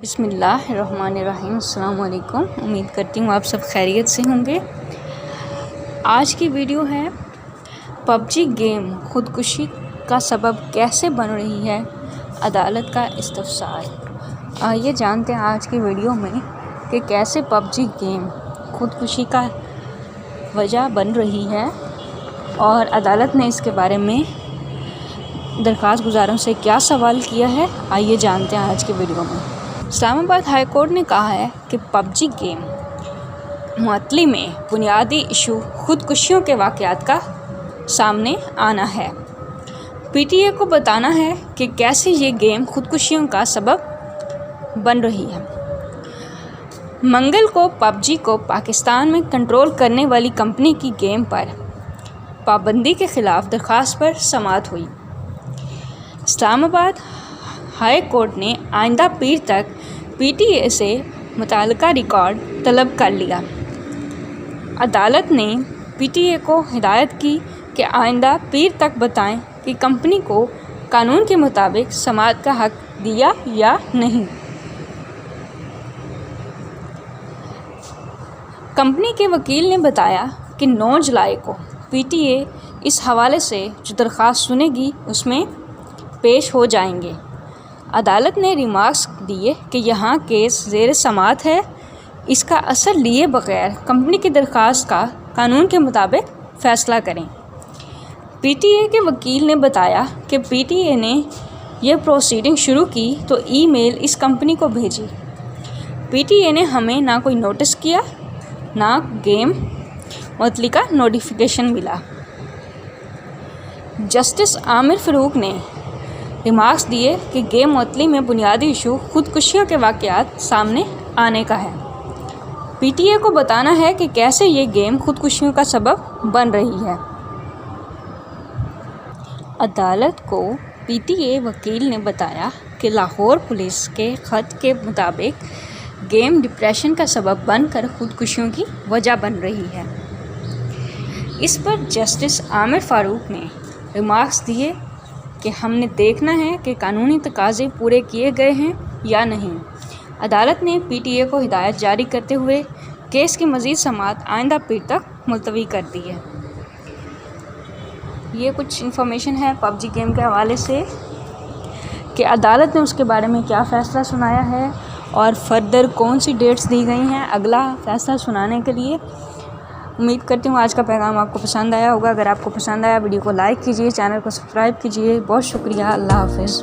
بسم اللہ الرحمن الرحیم۔ السلام علیکم، امید کرتی ہوں آپ سب خیریت سے ہوں گے۔ آج کی ویڈیو ہے پب جی گیم خودکشی کا سبب کیسے بن رہی ہے، عدالت کا استفسار۔ آئیے جانتے ہیں آج کی ویڈیو میں کہ کیسے پب جی گیم خودکشی کا وجہ بن رہی ہے اور عدالت نے اس کے بارے میں درخواست گزاروں سے کیا سوال کیا ہے۔ آئیے جانتے ہیں آج کی ویڈیو میں۔ اسلام آباد ہائی کورٹ نے کہا ہے کہ پب جی گیم معطلی میں بنیادی ایشو خودکشیوں کے واقعات کا سامنے آنا ہے۔ پی ٹی اے کو بتانا ہے کہ کیسے یہ گیم خودکشیوں کا سبب بن رہی ہے۔ منگل کو پب جی کو پاکستان میں کنٹرول کرنے والی کمپنی کی گیم پر پابندی کے خلاف درخواست پر سماعت ہوئی۔ اسلام آباد ہائی کورٹ نے آئندہ پیر تک پی ٹی اے سے متعلقہ ریکارڈ طلب کر لیا۔ عدالت نے پی ٹی اے کو ہدایت کی کہ آئندہ پیر تک بتائیں کہ کمپنی کو قانون کے مطابق سماعت کا حق دیا یا نہیں۔ کمپنی کے وکیل نے بتایا کہ 9 جولائی کو پی ٹی اے اس حوالے سے جو درخواست سنے گی اس میں پیش ہو جائیں گے۔ عدالت نے ریمارکس دیے کہ یہاں کیس زیر سماعت ہے، اس کا اثر لیے بغیر کمپنی کی درخواست کا قانون کے مطابق فیصلہ کریں۔ پی ٹی اے کے وکیل نے بتایا کہ پی ٹی اے نے یہ پروسیڈنگ شروع کی تو ای میل اس کمپنی کو بھیجی۔ پی ٹی اے نے ہمیں نہ کوئی نوٹس کیا، نہ گیم معطلی کا نوٹیفیکیشن ملا۔ جسٹس عامر فاروق نے ریمارکس دیے کہ گیم معطلی میں بنیادی ایشو خودکشیوں کے واقعات سامنے آنے کا ہے۔ پی ٹی اے کو بتانا ہے کہ کیسے یہ گیم خودکشیوں کا سبب بن رہی ہے۔ عدالت کو پی ٹی اے وکیل نے بتایا کہ لاہور پولیس کے خط کے مطابق گیم ڈپریشن کا سبب بن کر خودکشیوں کی وجہ بن رہی ہے۔ اس پر جسٹس عامر فاروق نے ریمارکس دیے کہ ہم نے دیکھنا ہے کہ قانونی تقاضے پورے کیے گئے ہیں یا نہیں۔ عدالت نے پی ٹی اے کو ہدایت جاری کرتے ہوئے کیس کی مزید سماعت آئندہ پیر تک ملتوی کر دی ہے۔ یہ کچھ انفارمیشن ہے پب جی گیم کے حوالے سے کہ عدالت نے اس کے بارے میں کیا فیصلہ سنایا ہے اور فردر کون سی ڈیٹس دی گئی ہیں اگلا فیصلہ سنانے کے لیے۔ امید کرتی ہوں آج کا پیغام آپ کو پسند آیا ہوگا۔ اگر آپ کو پسند آیا ویڈیو کو لائک کیجیے، چینل کو سبسکرائب کیجیے۔ بہت شکریہ، اللہ حافظ۔